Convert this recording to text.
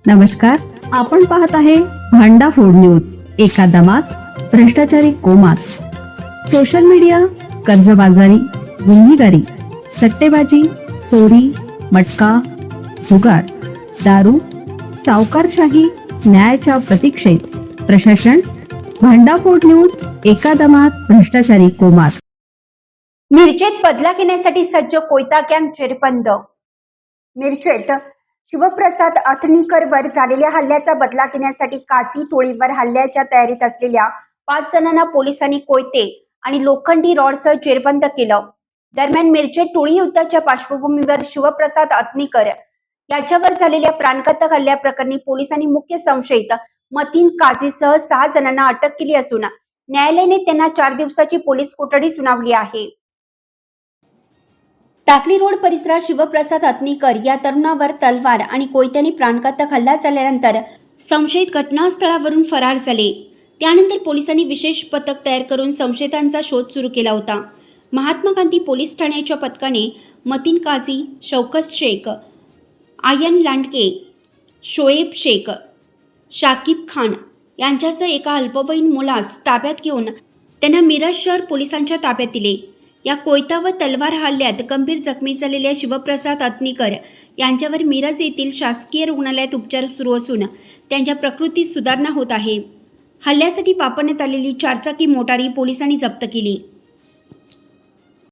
नमस्कार, आपण पाहत आहे भांडा फोड न्यूज. एका दमात भ्रष्टाचारी कोमात. सोशल मीडिया, कर्जबाजारी, गुन्हेगारी, सट्टेबाजी, चोरी, मटका, जुगार, दारू, सावकारशाही, न्यायाच्या प्रतीक्षेत प्रशासन. भांडाफोड न्यूज. एका दमात भ्रष्टाचारी कोमात. मिरजेत बदला घेण्यासाठी सज्ज कोयता गँग जेरबंद. मिरजेत शिवप्रसाद अथनीकर वर झालेल्या हल्ल्याचा बदला घेण्यासाठी काझी टोळीवर हल्ल्याच्या तयारीत असलेल्या 5 जणांना पोलिसांनी कोयते आणि लोखंडी रॉडसह जेरबंद केलं. दरम्यान मिरजेत टोळी युद्धाच्या पार्श्वभूमीवर शिवप्रसाद अथनीकर याच्यावर झालेल्या प्राणघातक हल्ल्याप्रकरणी पोलिसांनी मुख्य संशयित मतीन काझीसह 6 जणांना अटक केली असून न्यायालयाने त्यांना 4 दिवसाची पोलीस कोठडी सुनावली आहे. टाकळी रोड परिसरात शिवप्रसाद अथनीकर या तरुणावर तलवार आणि कोयत्याने प्राणघातक हल्ला झाल्यानंतर संशयित घटनास्थळावरून फरार झाले. त्यानंतर पोलिसांनी विशेष पथक तयार करून संशयितांचा शोध सुरू केला होता. महात्मा गांधी पोलीस ठाण्याच्या पथकाने मतीन काझी, शौकत शेख, आयन लांडके, शोएब शेख, शाकिब खान यांच्यासह एका अल्पवयीन मुलास ताब्यात घेऊन त्यांना मिरज शहर पोलिसांच्या ताब्यात दिले. या कोयता व तलवार हल्ल्यात गंभीर जखमी झालेल्या शिवप्रसाद अथनीकर यांच्यावर मिरज येथील शासकीय रुग्णालयात उपचार सुरू असून त्यांच्या प्रकृतीत सुधारणा होत आहे. हल्ल्यासाठी वापरण्यात आलेली 4 चाकी मोटारी पोलिसांनी जप्त केली.